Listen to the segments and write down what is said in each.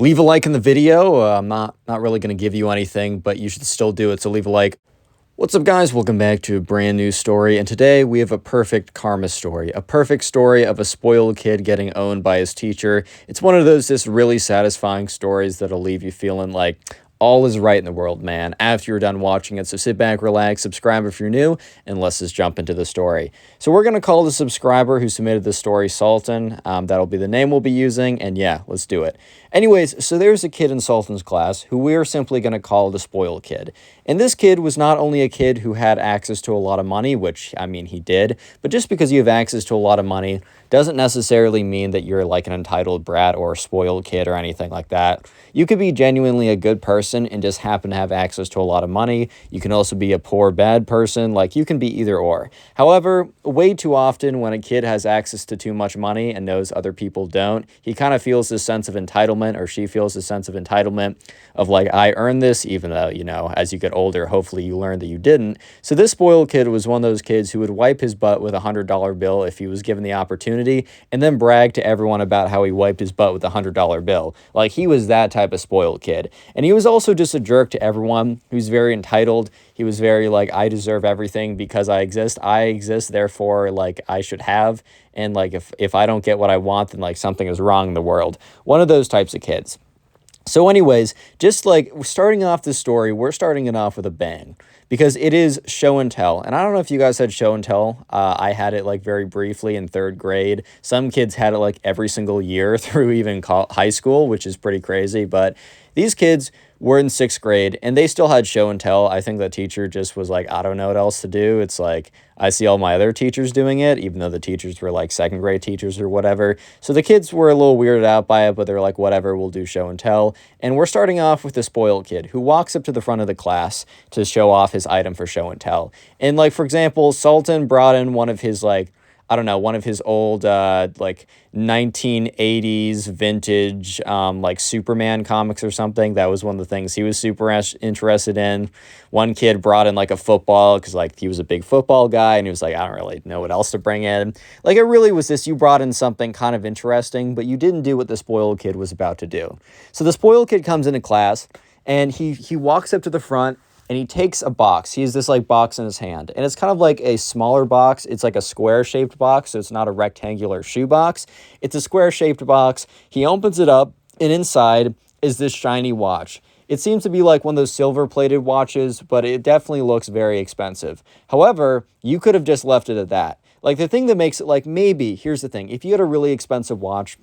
Leave a like in the video. I'm not really going to give you anything, but you should still do it, so leave a like. What's up, guys? Welcome back to a brand new story, and today we have a perfect karma story. A perfect story of a spoiled kid getting owned by his teacher. It's one of those just really satisfying stories that'll leave you feeling like all is right in the world, man, after you're done watching it. So sit back, relax, subscribe if you're new, and let's just jump into the story. So we're going to call the subscriber who submitted the story Sultan. That'll be the name we'll be using, and yeah, let's do it. Anyways, so there's a kid in Sultan's class who we're simply going to call the spoiled kid. And this kid was not only a kid who had access to a lot of money, which, I mean, he did, but just because you have access to a lot of money doesn't necessarily mean that you're like an entitled brat or a spoiled kid or anything like that. You could be genuinely a good person and just happen to have access to a lot of money. You can also be a poor, bad person. Like, you can be either or. However, way too often when a kid has access to too much money and knows other people don't, he kind of feels this sense of entitlement, or she feels this sense of entitlement of like, I earned this, even though, you know, as you get older, hopefully you learn that you didn't. So this spoiled kid was one of those kids who would wipe his butt with a $100 bill if he was given the opportunity, and then brag to everyone about how he wiped his butt with a $100 bill. Like, he was that type of spoiled kid. And he was also just a jerk to everyone. Who's very entitled. He was very like, I deserve everything because I exist, therefore like I should have. And like, if I don't get what I want, then like something is wrong in the world. One of those types of kids. So anyways, just like starting off this story, we're starting it off with a bang because it is show and tell. And I don't know if you guys had show and tell. I had it like very briefly in 3rd grade. Some kids had it like every single year through even high school, which is pretty crazy. But these kids were in 6th grade and they still had show and tell. I think the teacher just was like, I don't know what else to do. It's like, I see all my other teachers doing it, even though the teachers were like 2nd grade teachers or whatever. So the kids were a little weirded out by it, but they're like, whatever, we'll do show and tell. And we're starting off with the spoiled kid who walks up to the front of the class to show off his item for show and tell. And like, for example, Sultan brought in one of his like, I don't know, one of his old, like, 1980s vintage, like, Superman comics or something. That was one of the things he was super interested in. One kid brought in, like, a football because, like, he was a big football guy, and he was like, I don't really know what else to bring in. Like, it really was this, you brought in something kind of interesting, but you didn't do what the spoiled kid was about to do. So the spoiled kid comes into class, and he walks up to the front, and he takes a box. He has this like box in his hand, and it's kind of like a smaller box. It's like a square shaped box, so it's not a rectangular shoe box. It's a square shaped box. He opens it up, and inside is this shiny watch. It seems to be like one of those silver plated watches, but it definitely looks very expensive. However, you could have just left it at that. Like, the thing that makes it, like, maybe, here's the thing, if you had a really expensive watch,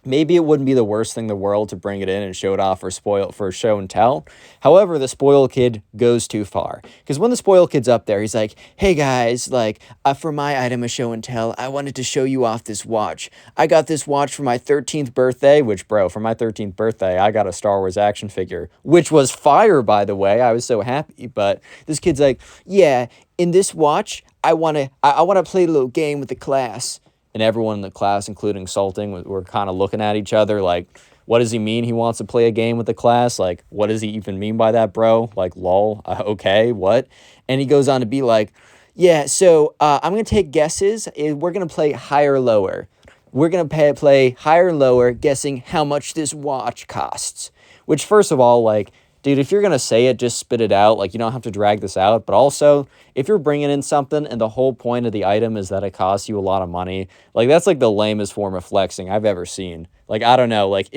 maybe it wouldn't be the worst thing in the world to bring it in and show it off for show and tell. However, the spoiled kid goes too far. Because when the spoiled kid's up there, he's like, hey guys, like, for my item of show and tell, I wanted to show you off this watch. I got this watch for my 13th birthday, which, bro, for my 13th birthday, I got a Star Wars action figure, which was fire, by the way. I was so happy. But this kid's like, yeah, in this watch, I want to play a little game with the class. And everyone in the class, including Sultan, were kind of looking at each other like, what does he mean he wants to play a game with the class? Like, what does he even mean by that, bro? Like, lol, okay, what? And he goes on to be like, yeah, so I'm going to take guesses. We're going to play higher or lower. We're going to play higher and lower, guessing how much this watch costs. Which, first of all, like, dude, if you're going to say it, just spit it out. Like, you don't have to drag this out. But also, if you're bringing in something and the whole point of the item is that it costs you a lot of money, like, that's like the lamest form of flexing I've ever seen. Like, I don't know, like,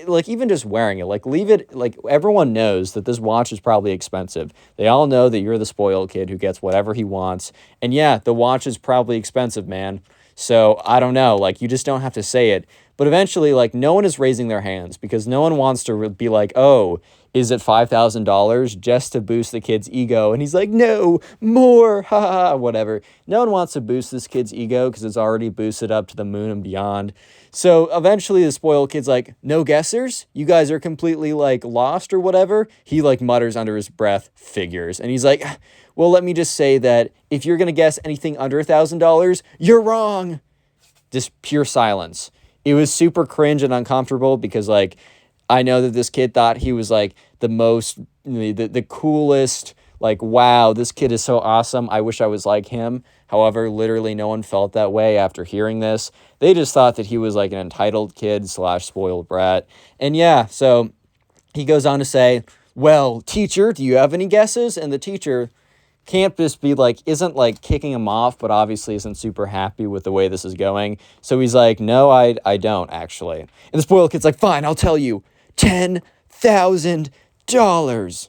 like, even just wearing it, like, leave it, like, everyone knows that this watch is probably expensive. They all know that you're the spoiled kid who gets whatever he wants. And yeah, the watch is probably expensive, man. So, I don't know, like, you just don't have to say it. But eventually, like, no one is raising their hands because no one wants to be like, oh, is it $5,000 just to boost the kid's ego? And he's like, no, more, ha ha, whatever. No one wants to boost this kid's ego because it's already boosted up to the moon and beyond. So eventually the spoiled kid's like, no guessers? You guys are completely like lost or whatever? He like mutters under his breath, figures. And he's like, well, let me just say that if you're going to guess anything under $1,000, you're wrong. Just pure silence. It was super cringe and uncomfortable because like, I know that this kid thought he was like the coolest, Like, wow, this kid is so awesome. I wish I was like him. However, literally no one felt that way after hearing this. They just thought that he was like an entitled kid slash spoiled brat. And yeah, so he goes on to say, well, teacher, do you have any guesses? And the teacher can't just be like, isn't like kicking him off, but obviously isn't super happy with the way this is going. So he's like, no, I don't actually. And the spoiled kid's like, fine, I'll tell you, $10,000.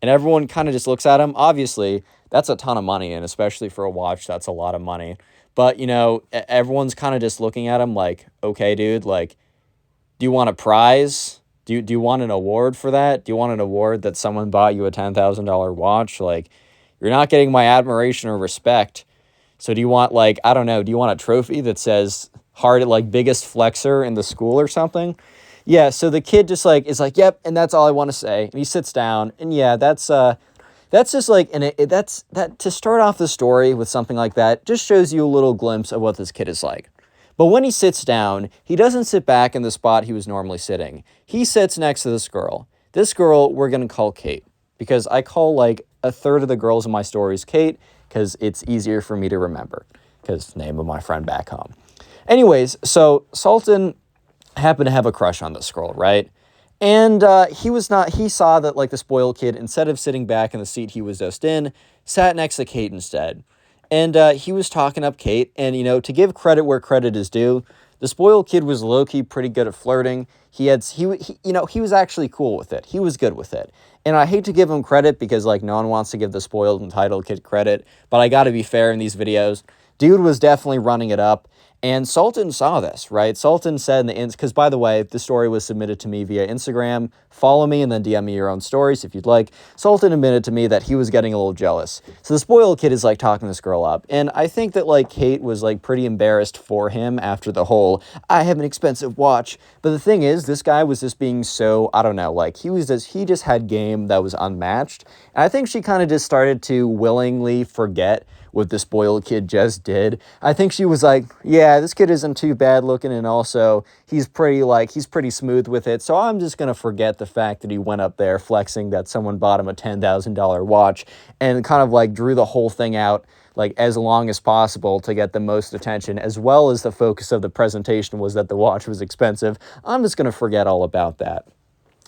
And everyone kind of just looks at him. Obviously, that's a ton of money, and especially for a watch, that's a lot of money. But, you know, everyone's kind of just looking at him like, okay, dude, like, do you want a prize? Do you want an award for that? Do you want an award that someone bought you a $10,000 watch? Like, you're not getting my admiration or respect. So do you want, like, I don't know, do you want a trophy that says biggest flexer in the school or something? Yeah, so the kid just like is like, yep, and that's all I want to say. And he sits down, and yeah, that's just like, and that's that to start off the story with something like that just shows you a little glimpse of what this kid is like. But when he sits down, he doesn't sit back in the spot he was normally sitting. He sits next to this girl. This girl we're gonna call Kate, because I call like a third of the girls in my stories Kate, because it's easier for me to remember, because name of my friend back home. Anyways, so Sultan happened to have a crush on this girl, right? And he saw that like the spoiled kid, instead of sitting back in the seat he was just in, sat next to Kate instead. And he was talking up Kate, and, you know, to give credit where credit is due, the spoiled kid was low-key pretty good at flirting. He was actually cool with it. He was good with it. And I hate to give him credit because, like, no one wants to give the spoiled entitled kid credit, but I gotta be fair in these videos. Dude was definitely running it up. And Sultan saw this, right? Sultan said because by the way, the story was submitted to me via Instagram. Follow me and then DM me your own stories if you'd like. Sultan admitted to me that he was getting a little jealous. So the spoiled kid is like talking this girl up. And I think that like Kate was like pretty embarrassed for him after the whole, I have an expensive watch. But the thing is, this guy was just being so, I don't know, like he just had game that was unmatched. And I think she kind of just started to willingly forget what the spoiled kid just did. I think she was like, yeah, this kid isn't too bad looking, and also he's pretty smooth with it, so I'm just gonna forget the fact that he went up there flexing that someone bought him a $10,000 watch and kind of like drew the whole thing out like as long as possible to get the most attention, as well as the focus of the presentation was that the watch was expensive. I'm just gonna forget all about that.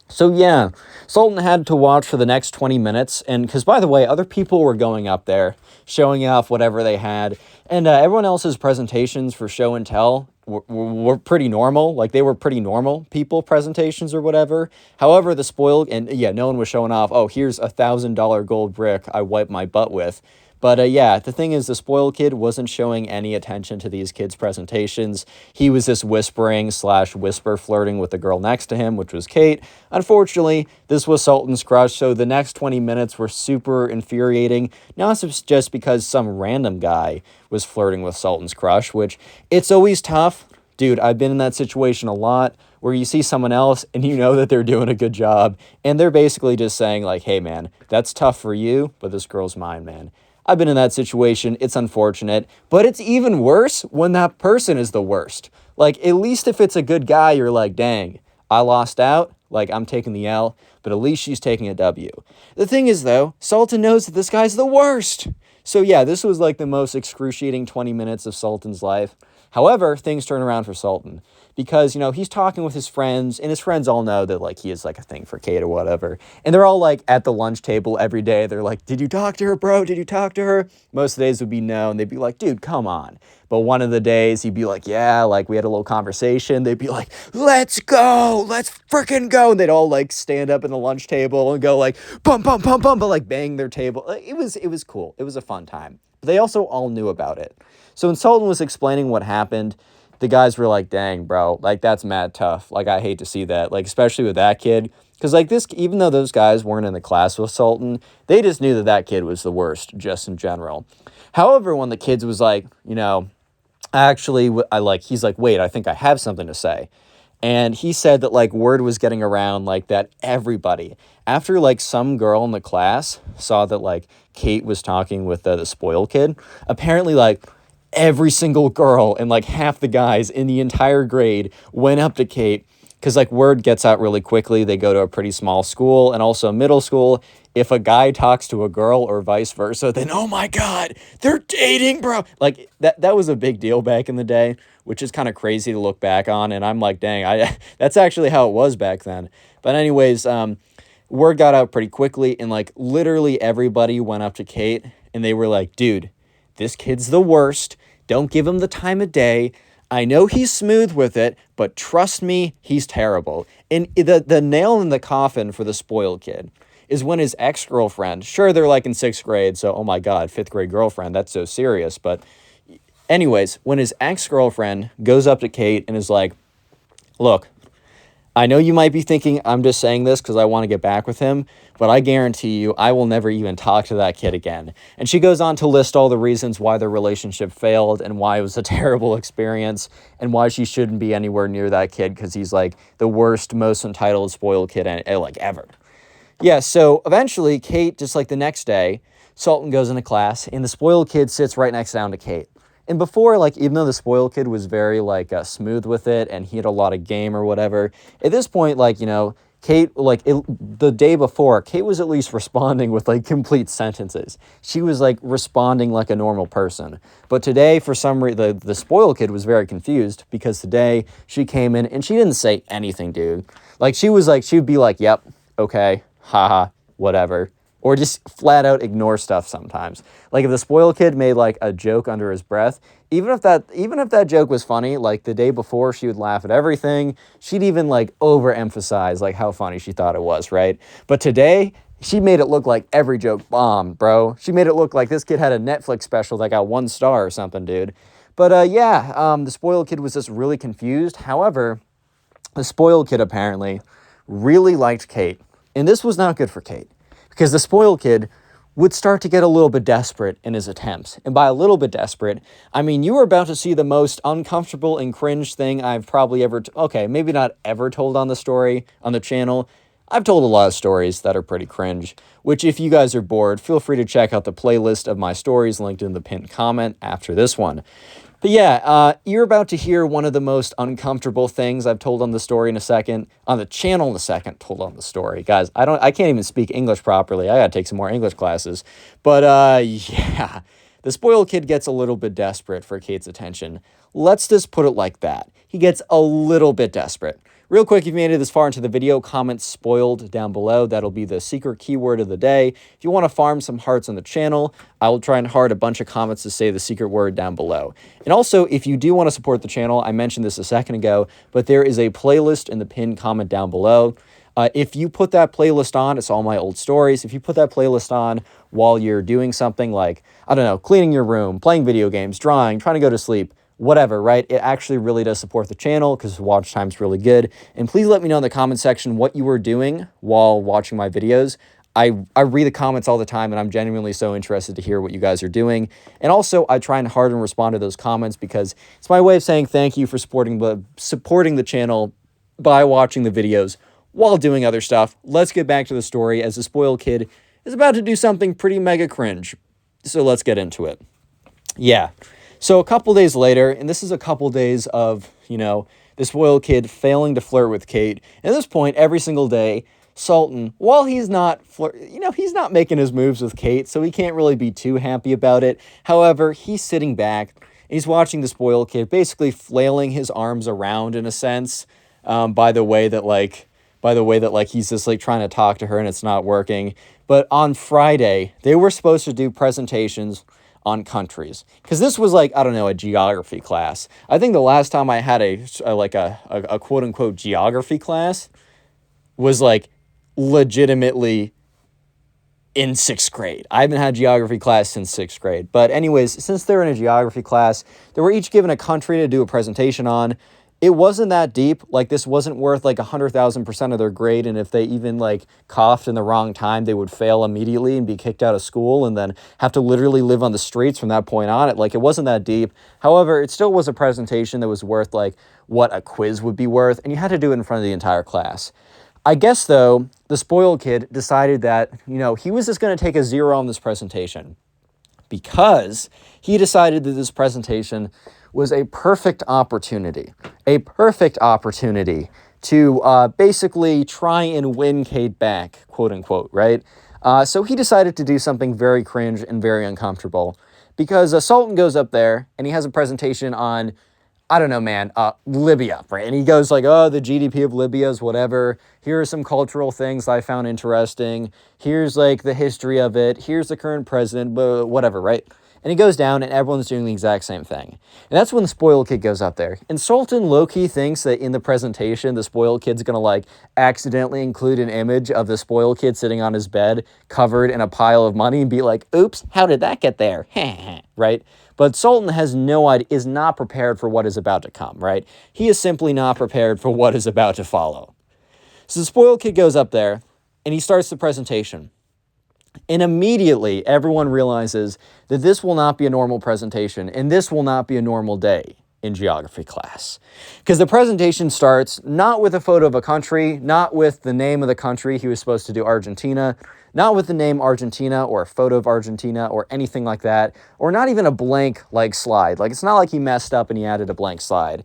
So yeah, Sultan had to watch for the next 20 minutes, and because by the way, other people were going up there, showing off whatever they had, and everyone else's presentations for show and tell were pretty normal, like they were pretty normal people presentations or whatever. However, the spoiled, and yeah, no one was showing off, oh, here's $1,000 gold brick I wiped my butt with. But yeah, the thing is, the spoiled kid wasn't showing any attention to these kids' presentations. He was just whispering/whisper flirting with the girl next to him, which was Kate. Unfortunately, this was Sultan's crush, so the next 20 minutes were super infuriating, not just because some random guy was flirting with Sultan's crush, which it's always tough. Dude, I've been in that situation a lot where you see someone else and you know that they're doing a good job, and they're basically just saying like, hey man, that's tough for you, but this girl's mine, man. I've been in that situation. It's unfortunate, but it's even worse when that person is the worst. Like, at least if it's a good guy, you're like, dang, I lost out. Like, I'm taking the L, but at least she's taking a W. The thing is, though, Sultan knows that this guy's the worst. So yeah, this was like the most excruciating 20 minutes of Sultan's life. However, things turn around for Sultan because, you know, he's talking with his friends, and his friends all know that, like, he has, like, a thing for Kate or whatever. And they're all, like, at the lunch table every day. They're like, did you talk to her, bro? Did you talk to her? Most of the days would be no, and they'd be like, dude, come on. But one of the days, he'd be like, yeah, like, we had a little conversation. They'd be like, let's go, let's freaking go. And they'd all, like, stand up in the lunch table and go, like, bum, bum, bum, bum, but, like, bang their table. It was cool. It was a fun time. But they also all knew about it. So when Sultan was explaining what happened, the guys were like, dang, bro, like, that's mad tough. Like, I hate to see that, like, especially with that kid. Because, like, this, even though those guys weren't in the class with Sultan, they just knew that that kid was the worst, just in general. However, when the kids was like, you know, actually, he's like, wait, I think I have something to say. And he said that, like, word was getting around, like, that everybody, after, like, some girl in the class saw that, like, Kate was talking with the spoiled kid, apparently, like, every single girl and, like, half the guys in the entire grade went up to Kate because, like, word gets out really quickly. They go to a pretty small school and also middle school. if a guy talks to a girl or vice versa, then oh my God, they're dating, bro. Like that was a big deal back in the day, which is kind of crazy to look back on. And I'm like, dang, that's actually how it was back then. But anyways, word got out pretty quickly, and like literally everybody went up to Kate and they were like, dude, this kid's the worst. Don't give him the time of day. I know he's smooth with it, but trust me, he's terrible. And the nail in the coffin for the spoiled kid is when his ex-girlfriend, sure, they're like in 6th grade, so oh my God, 5th grade girlfriend, that's so serious. But anyways, when his ex-girlfriend goes up to Kate and is like, look, I know you might be thinking I'm just saying this because I want to get back with him, but I guarantee you I will never even talk to that kid again. And she goes on to list all the reasons why their relationship failed and why it was a terrible experience and why she shouldn't be anywhere near that kid because he's like the worst, most entitled, spoiled kid like ever. Yeah, so eventually Kate, just like the next day, Sultan goes into class and the spoiled kid sits right next down to Kate. And before, like, even though the spoiled kid was very, like, smooth with it and he had a lot of game or whatever, at this point, like, you know, Kate, like, the day before, Kate was at least responding with, like, complete sentences. She was, like, responding like a normal person. But today, for some reason, the spoiled kid was very confused because today she came in and she didn't say anything, dude. Like, she would be like, yep, okay, haha, whatever. Or just flat out ignore stuff sometimes. Like if the spoiled kid made like a joke under his breath, even if that joke was funny, like the day before she would laugh at everything. She'd even like overemphasize like how funny she thought it was, right? But today, she made it look like every joke bombed, bro. She made it look like this kid had a Netflix special that got 1 star or something, dude. But the spoiled kid was just really confused. However, the spoiled kid apparently really liked Kate. And this was not good for Kate. Because the spoiled kid would start to get a little bit desperate in his attempts. And by a little bit desperate, I mean you are about to see the most uncomfortable and cringe thing I've probably ever... okay, maybe not ever told on the channel. I've told a lot of stories that are pretty cringe, which if you guys are bored, feel free to check out the playlist of my stories linked in the pinned comment after this one. But yeah, you're about to hear one of the most uncomfortable things I've told on the story in a second, on the channel in a second, told on the story. Guys, I can't even speak English properly. I gotta take some more English classes. But yeah, the spoiled kid gets a little bit desperate for Kate's attention. Let's just put it like that. He gets a little bit desperate. Real quick, if you made it this far into the video, comment spoiled down below. That'll be the secret keyword of the day. If you want to farm some hearts on the channel, I will try and heart a bunch of comments to say the secret word down below. And also, if you do want to support the channel, I mentioned this a second ago, but there is a playlist in the pinned comment down below. If you put that playlist on, it's all my old stories. If you put that playlist on while you're doing something like, I don't know, cleaning your room, playing video games, drawing, trying to go to sleep, whatever, right? It actually really does support the channel because watch time's really good. And please let me know in the comment section what you were doing while watching my videos. I read the comments all the time, and I'm genuinely so interested to hear what you guys are doing. And also, I try and hard and respond to those comments because it's my way of saying thank you for supporting the channel by watching the videos while doing other stuff. Let's get back to the story as the spoiled kid is about to do something pretty mega cringe. So let's get into it. Yeah. So a couple days later, and this is a couple days of, you know, the spoiled kid failing to flirt with Kate. At this point, every single day, Sultan, while he's not, he's not making his moves with Kate, so he can't really be too happy about it. However, he's sitting back, and he's watching the spoiled kid basically flailing his arms around in a sense, by the way that he's just like trying to talk to her and it's not working. But on Friday, they were supposed to do presentations on countries, because this was like, I don't know, a geography class. I think the last time I had a quote-unquote geography class was like legitimately in 6th grade. I haven't had geography class since 6th grade. But anyways, since they're in a geography class, they were each given a country to do a presentation on. It wasn't that deep. Like, this wasn't worth like 100,000% of their grade, and if they even like coughed in the wrong time, they would fail immediately and be kicked out of school and then have to literally live on the streets from that point on. It wasn't that deep. However, it still was a presentation that was worth like what a quiz would be worth, and you had to do it in front of the entire class. I guess though, the spoiled kid decided that, you know, he was just going to take a 0 on this presentation because he decided that this presentation was a perfect opportunity to basically try and win Kate back, quote unquote, right? So he decided to do something very cringe and very uncomfortable because Sultan goes up there and he has a presentation on, I don't know, man, Libya, right? And he goes like, oh, the GDP of Libya is whatever. Here are some cultural things I found interesting. Here's like the history of it. Here's the current president, whatever, right? And he goes down and everyone's doing the exact same thing. And that's when the spoiled kid goes up there. And Sultan low-key thinks that in the presentation, the spoiled kid's gonna like accidentally include an image of the spoiled kid sitting on his bed covered in a pile of money and be like, oops, how did that get there? Right? But Sultan has no idea, is not prepared for what is about to come, right? He is simply not prepared for what is about to follow. So the spoiled kid goes up there and he starts the presentation. And immediately everyone realizes that this will not be a normal presentation and this will not be a normal day in geography class. Because the presentation starts not with a photo of a country, not with the name of the country. He was supposed to do Argentina, not with the name Argentina or a photo of Argentina or anything like that, or not even a blank like slide. Like it's not like he messed up and he added a blank slide.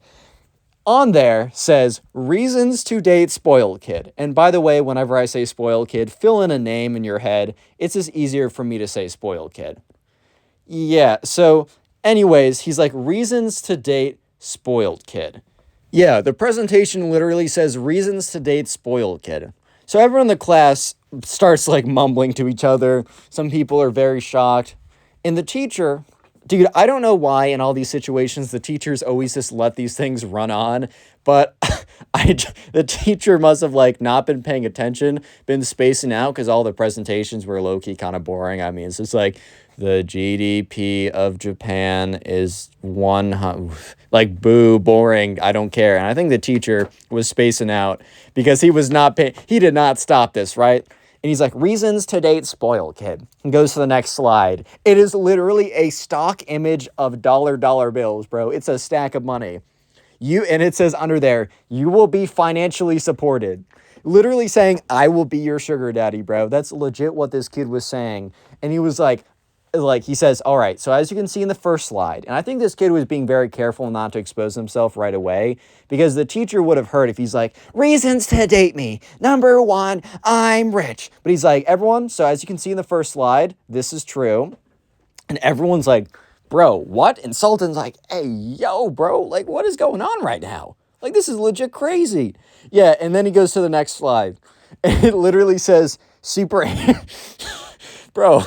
On there says, reasons to date spoiled kid. And by the way, whenever I say spoiled kid, fill in a name in your head. It's just easier for me to say spoiled kid. Yeah, so anyways, he's like, reasons to date spoiled kid. Yeah, the presentation literally says reasons to date spoiled kid. So everyone in the class starts like mumbling to each other. Some people are very shocked. And the teacher, dude, I don't know why in all these situations the teachers always just let these things run on, but the teacher must have like not been paying attention, been spacing out because all the presentations were low-key kind of boring. I mean, it's just like the GDP of Japan is 100, like boo, boring, I don't care. And I think the teacher was spacing out because he was not paying, he did not stop this, right? And he's like, reasons to date spoiled kid. And goes to the next slide. It is literally a stock image of dollar bills, bro. It's a stack of money. And it says under there, you will be financially supported. Literally saying, I will be your sugar daddy, bro. That's legit what this kid was saying. And he was like, he says, all right, so as you can see in the first slide, and I think this kid was being very careful not to expose himself right away because the teacher would have heard if he's like, reasons to date me. Number one, I'm rich. But he's like, everyone, so as you can see in the first slide, this is true. And everyone's like, bro, what? And Sultan's like, hey, yo, bro, like, what is going on right now? Like, this is legit crazy. Yeah, and then he goes to the next slide. And it literally says, super... Bro,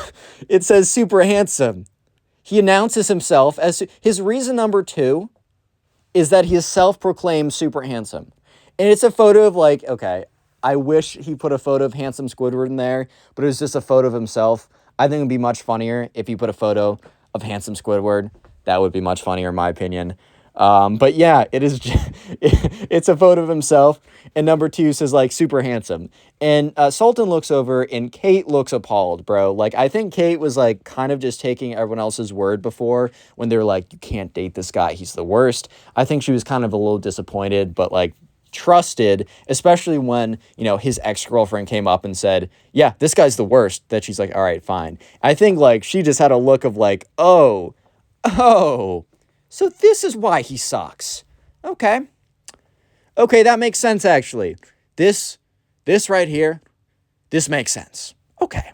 it says super handsome. He announces himself as... His reason number 2 is that he is self-proclaimed super handsome. And it's a photo of like, okay, I wish he put a photo of handsome Squidward in there, but it was just a photo of himself. I think it would be much funnier if he put a photo of handsome Squidward. That would be much funnier in my opinion. But yeah, it is. It's a photo of himself, and number 2 says like super handsome. And Sultan looks over, and Kate looks appalled, bro. Like I think Kate was like kind of just taking everyone else's word before when they were like, you can't date this guy, he's the worst. I think she was kind of a little disappointed, but like trusted, especially when, you know, his ex-girlfriend came up and said, yeah, this guy's the worst, that she's like, all right, fine. I think like she just had a look of like, oh, so this is why he sucks. Okay, that makes sense actually. This right here, this makes sense. Okay,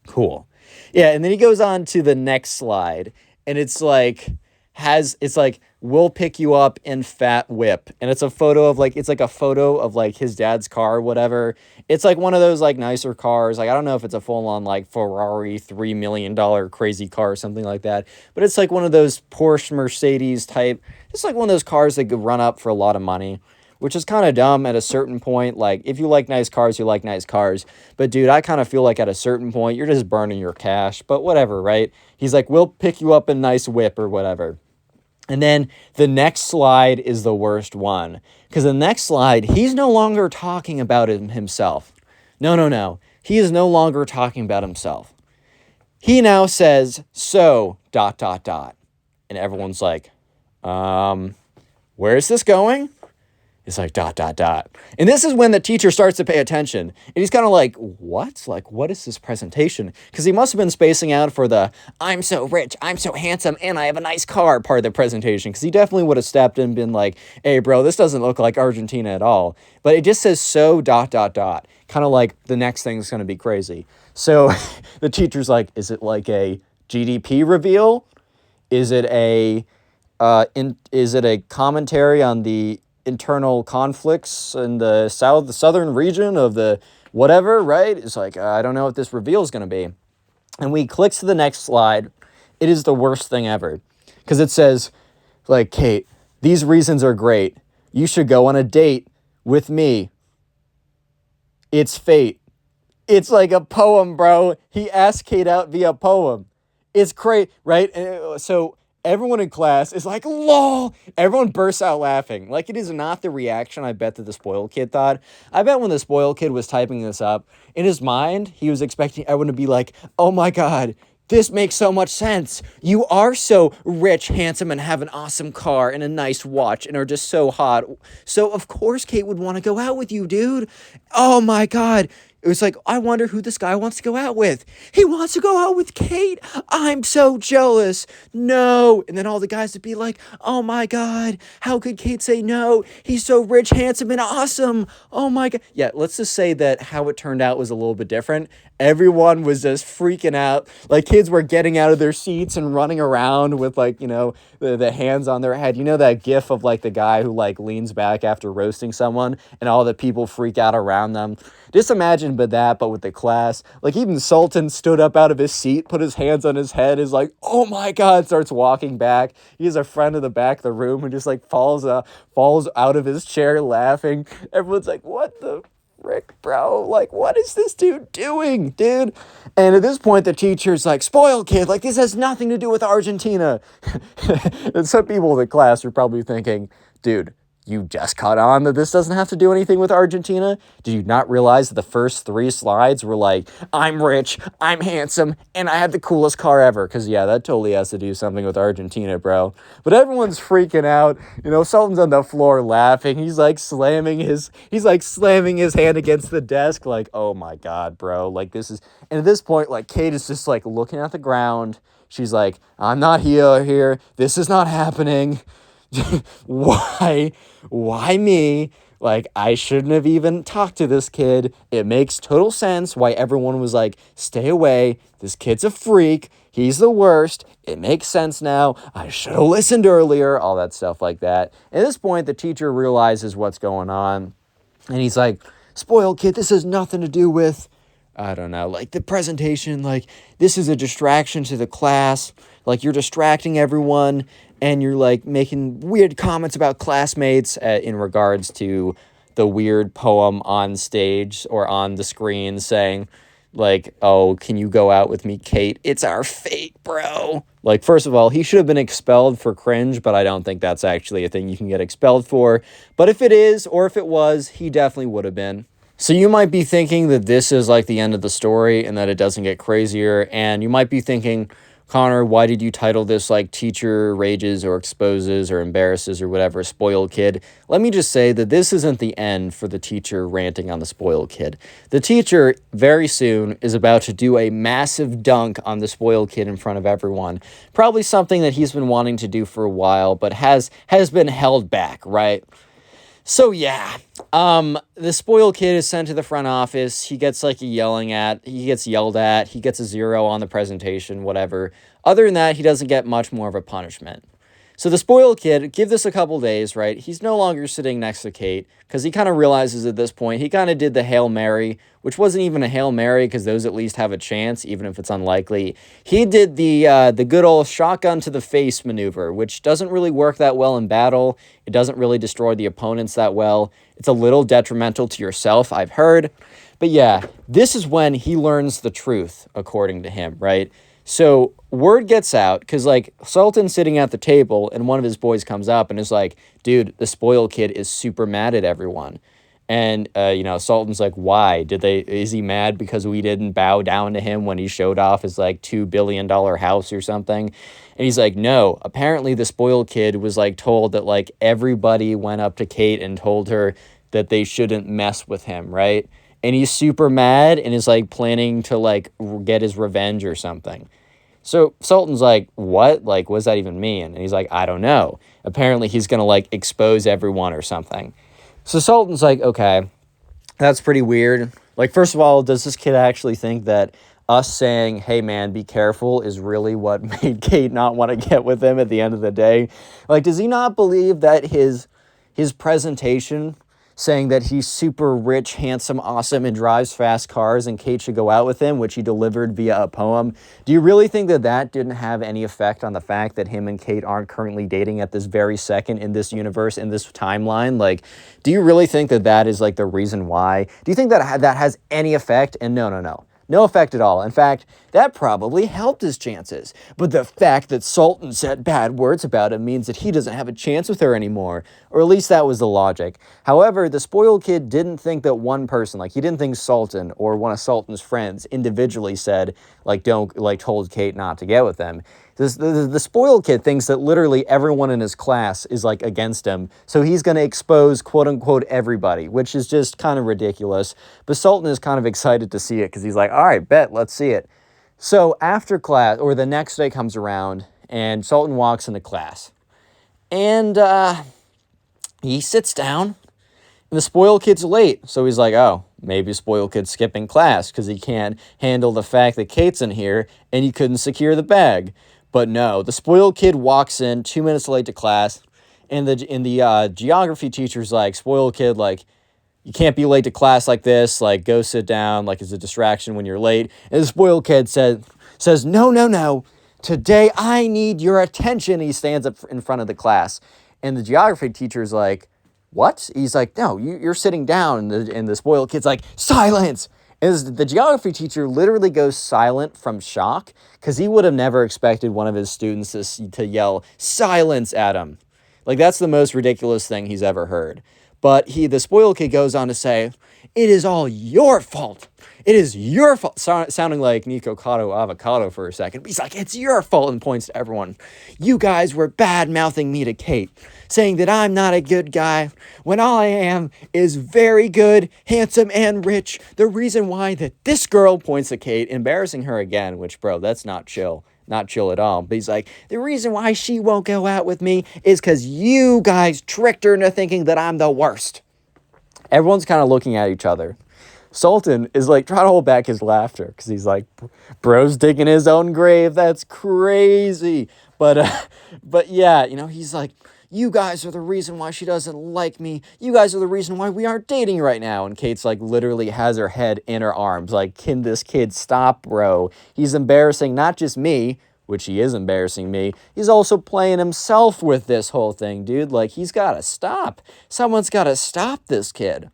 cool. Yeah, and then he goes on to the next slide, and it's like, we'll pick you up in fat whip. And it's a photo of like, it's like a photo of like his dad's car or whatever. It's like one of those like nicer cars. Like, I don't know if it's a full on like Ferrari $3 million crazy car or something like that. But it's like one of those Porsche Mercedes type. It's like one of those cars that could run up for a lot of money, which is kind of dumb at a certain point. Like, if you like nice cars, you like nice cars. But dude, I kind of feel like at a certain point, you're just burning your cash. But whatever, right? He's like, we'll pick you up in nice whip or whatever. And then the next slide is the worst one. Because the next slide, he's no longer talking about himself. No. He is no longer talking about himself. He now says, so, ... And everyone's like, where is this going? It's like dot, dot, dot. And this is when the teacher starts to pay attention. And he's kind of like, what? Like, what is this presentation? Because he must have been spacing out for the, I'm so rich, I'm so handsome, and I have a nice car part of the presentation. Because he definitely would have stepped in and been like, hey, bro, this doesn't look like Argentina at all. But it just says so dot, dot, dot. Kind of like the next thing's going to be crazy. So the teacher's like, is it like a GDP reveal? Is it a commentary on the internal conflicts in the southern region of the whatever, right? It's like, I don't know what this reveal is going to be. And we click to the next slide. It is the worst thing ever. Because it says, like, Kate, these reasons are great. You should go on a date with me. It's fate. It's like a poem, bro. He asked Kate out via poem. It's crazy, right? So everyone in class is like, lol. Everyone bursts out laughing. Like, it is not the reaction I bet that the spoiled kid thought. I bet when the spoiled kid was typing this up, in his mind, he was expecting everyone to be like, oh my God, this makes so much sense. You are so rich, handsome, and have an awesome car and a nice watch and are just so hot. So, of course, Kate would want to go out with you, dude. Oh my God. It was like, I wonder who this guy wants to go out with. He wants to go out with Kate. I'm so jealous. No. And then all the guys would be like, oh my God, how could Kate say no? He's so rich, handsome, and awesome. Oh my God. Yeah, let's just say that how it turned out was a little bit different. Everyone was just freaking out. Like, kids were getting out of their seats and running around with, like, you know, the hands on their head. You know that gif of, like, the guy who, like, leans back after roasting someone and all the people freak out around them? Just imagine but with the class. Like, even Sultan stood up out of his seat, put his hands on his head, is like, oh my God, starts walking back. He has a friend in the back of the room who just, like, falls out of his chair laughing. Everyone's like, what the frick, bro? Like, what is this dude doing, dude? And at this point, the teacher's like, spoiled kid, like, this has nothing to do with Argentina. And some people in the class are probably thinking, dude, you just caught on that this doesn't have to do anything with Argentina? Did you not realize that the first 3 slides were like, I'm rich, I'm handsome, and I have the coolest car ever? Because, yeah, that totally has to do something with Argentina, bro. But everyone's freaking out. You know, Sultan's on the floor laughing. He's slamming his hand against the desk, like, oh my God, bro. Like, this is... And at this point, like, Kate is just, like, looking at the ground. She's like, I'm not here. This is not happening. Why me? Like, I shouldn't have even talked to this kid. It makes total sense why everyone was like, stay away. This kid's a freak. He's the worst. It makes sense now. I should have listened earlier. All that stuff like that. At this point, the teacher realizes what's going on. And he's like, spoiled kid, this has nothing to do with, I don't know, like, the presentation. Like, this is a distraction to the class. Like, you're distracting everyone. And you're, like, making weird comments about classmates in regards to the weird poem on stage or on the screen saying, like, oh, can you go out with me, Kate? It's our fate, bro. Like, first of all, he should have been expelled for cringe, but I don't think that's actually a thing you can get expelled for. But if it is, or if it was, he definitely would have been. So you might be thinking that this is, like, the end of the story and that it doesn't get crazier. And you might be thinking, Connor, why did you title this like teacher rages or exposes or embarrasses or whatever, spoiled kid? Let me just say that this isn't the end for the teacher ranting on the spoiled kid. The teacher very soon is about to do a massive dunk on the spoiled kid in front of everyone. Probably something that he's been wanting to do for a while, but has been held back, right? So yeah, the spoiled kid is sent to the front office. He gets yelled at. He gets a 0 on the presentation, whatever. Other than that, he doesn't get much more of a punishment. So the spoiled kid, give this a couple days, right? He's no longer sitting next to Kate because he kind of realizes at this point, he kind of did the Hail Mary, which wasn't even a Hail Mary because those at least have a chance, even if it's unlikely. He did the good old shotgun to the face maneuver, which doesn't really work that well in battle. It doesn't really destroy the opponents that well. It's a little detrimental to yourself, I've heard. But yeah, this is when he learns the truth, according to him, right? So word gets out because, Sultan's sitting at the table and one of his boys comes up and is like, dude, the spoiled kid is super mad at everyone. And, Sultan's like, why? Is he mad because we didn't bow down to him when he showed off his like $2 billion house or something? And he's like, no, apparently the spoiled kid was like told that like everybody went up to Kate and told her that they shouldn't mess with him, right? And he's super mad and is like planning to like get his revenge or something. So Sultan's like, what? Like, what does that even mean? And he's like, I don't know. Apparently he's going to like expose everyone or something. So Sultan's like, okay, that's pretty weird. Like, first of all, does this kid actually think that us saying, hey, man, be careful is really what made Kate not want to get with him at the end of the day? Like, does he not believe that his presentation saying that he's super rich, handsome, awesome, and drives fast cars and Kate should go out with him, which he delivered via a poem, do you really think that that didn't have any effect on the fact that him and Kate aren't currently dating at this very second in this universe, in this timeline? Like, do you really think that that is like the reason why? Do you think that that has any effect? And no. No effect at all. In fact, that probably helped his chances. But the fact that Sultan said bad words about him means that he doesn't have a chance with her anymore. Or at least that was the logic. However, the spoiled kid didn't think that one person, like he didn't think Sultan or one of Sultan's friends individually said, like, don't, like, told Kate not to get with them. The spoiled kid thinks that literally everyone in his class is like against him. So he's going to expose quote unquote everybody, which is just kind of ridiculous. But Sultan is kind of excited to see it because he's like, all right, bet, let's see it. So after class, or the next day comes around and Sultan walks into class and he sits down and the spoiled kid's late. So he's like, oh, maybe spoiled kid's skipping class because he can't handle the fact that Kate's in here and he couldn't secure the bag. But no, the spoiled kid walks in 2 minutes late to class, and the geography teacher's like, spoiled kid, like, you can't be late to class like this, like, go sit down, like, it's a distraction when you're late. And the spoiled kid says, no, today I need your attention. He stands up in front of the class, and the geography teacher's like, what? He's like, no, you're sitting down, and the spoiled kid's like, silence! And the geography teacher literally goes silent from shock because he would have never expected one of his students to yell silence at him. Like, that's the most ridiculous thing he's ever heard. But the spoiled kid goes on to say, it is all your fault. It is your fault. Sounding like Nico Cotto Avocado for a second. But he's like, it's your fault, and points to everyone. You guys were bad-mouthing me to Kate, saying that I'm not a good guy, when all I am is very good, handsome, and rich. The reason why that this girl, points to Kate, embarrassing her again, which, bro, that's not chill. Not chill at all. But he's like, the reason why she won't go out with me is because you guys tricked her into thinking that I'm the worst. Everyone's kind of looking at each other. Sultan is like trying to hold back his laughter because he's like, bro's digging his own grave. That's crazy. But yeah, he's like, you guys are the reason why she doesn't like me. You guys are the reason why we aren't dating right now. And Kate's like literally has her head in her arms. Like, can this kid stop, bro? He's embarrassing not just me, which he is embarrassing me. He's also playing himself with this whole thing, dude. Like, he's got to stop. Someone's got to stop this kid.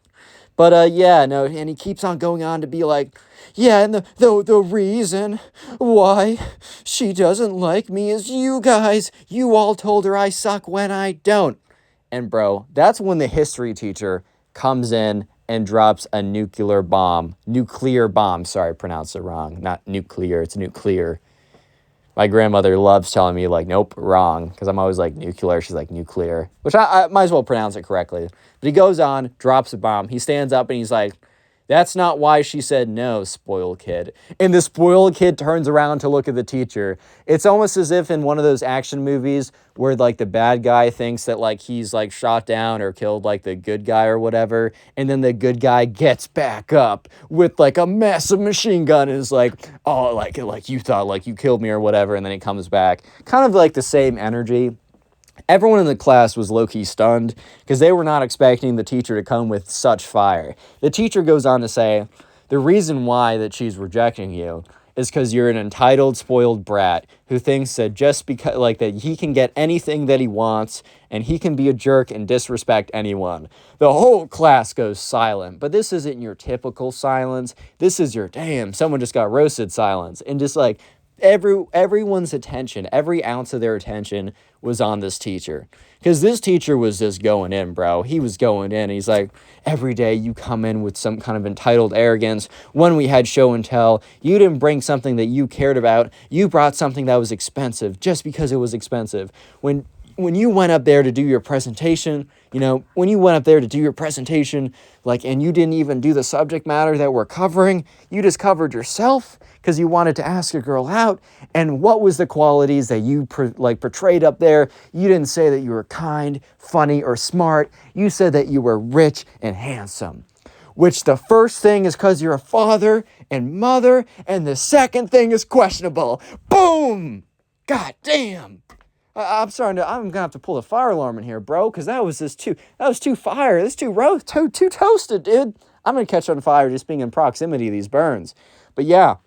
But, yeah, no, and he keeps on going on to be like, yeah, and the reason why she doesn't like me is you guys. You all told her I suck when I don't. And, bro, that's when the history teacher comes in and drops a nuclear bomb. Nuclear bomb. Sorry, I pronounced it wrong. Not nuclear, it's nuclear. My grandmother loves telling me, like, nope, wrong, because I'm always like, nuclear. She's like, nuclear, which I might as well pronounce it correctly. But he goes on, drops a bomb. He stands up and he's like, that's not why she said no, spoiled kid. And the spoiled kid turns around to look at the teacher. It's almost as if in one of those action movies where, like, the bad guy thinks that, like, he's, like, shot down or killed, like, the good guy or whatever. And then the good guy gets back up with, like, a massive machine gun and is like, oh, like you thought, like, you killed me or whatever. And then he comes back. Kind of like the same energy. Everyone in the class was low-key stunned because they were not expecting the teacher to come with such fire. The teacher goes on to say, the reason why that she's rejecting you is because you're an entitled, spoiled brat who thinks that just because, like, that he can get anything that he wants and he can be a jerk and disrespect anyone. The whole class goes silent, but this isn't your typical silence. This is your, damn, someone just got roasted silence. And just like, everyone's attention, every ounce of their attention was on this teacher. Because this teacher was just going in, bro. He was going in. He's like, every day you come in with some kind of entitled arrogance. When we had show and tell, you didn't bring something that you cared about. You brought something that was expensive just because it was expensive. When you went up there to do your presentation, like, and you didn't even do the subject matter that we're covering, you just covered yourself because you wanted to ask a girl out. And what was the qualities that you portrayed up there? You didn't say that you were kind, funny, or smart. You said that you were rich and handsome. Which the first thing is because you're a father and mother, and the second thing is questionable. Boom! God damn! I'm gonna have to pull the fire alarm in here, bro, because that was too fire. This too toasted, dude. I'm gonna catch on fire just being in proximity to these burns. But yeah,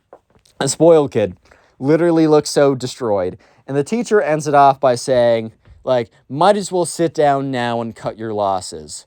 a spoiled kid literally looks so destroyed. And the teacher ends it off by saying, like, might as well sit down now and cut your losses.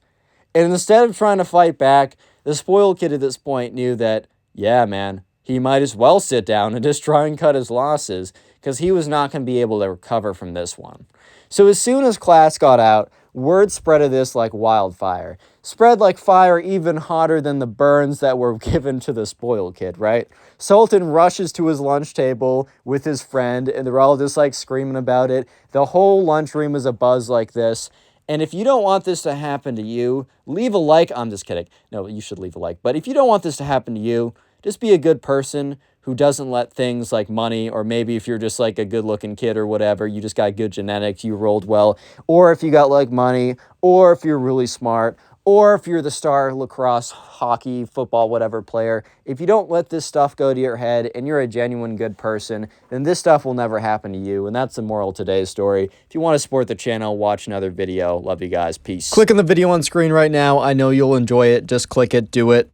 And instead of trying to fight back, the spoiled kid at this point knew that, yeah, man, he might as well sit down and just try and cut his losses, because he was not going to be able to recover from this one. So as soon as class got out, word spread of this like wildfire. Spread like fire, even hotter than the burns that were given to the spoiled kid, right? Sultan rushes to his lunch table with his friend, and they're all just like screaming about it. The whole lunchroom is abuzz like this. And if you don't want this to happen to you, leave a like. I'm just kidding. No, you should leave a like. But if you don't want this to happen to you, just be a good person who doesn't let things like money, or maybe if you're just like a good looking kid or whatever, you just got good genetics, you rolled well, or if you got like money, or if you're really smart, or if you're the star lacrosse, hockey, football, whatever player, if you don't let this stuff go to your head and you're a genuine good person, then this stuff will never happen to you. And that's the moral of today's story. If you want to support the channel, watch another video. Love you guys. Peace. Click on the video on screen right now. I know you'll enjoy it. Just click it. Do it.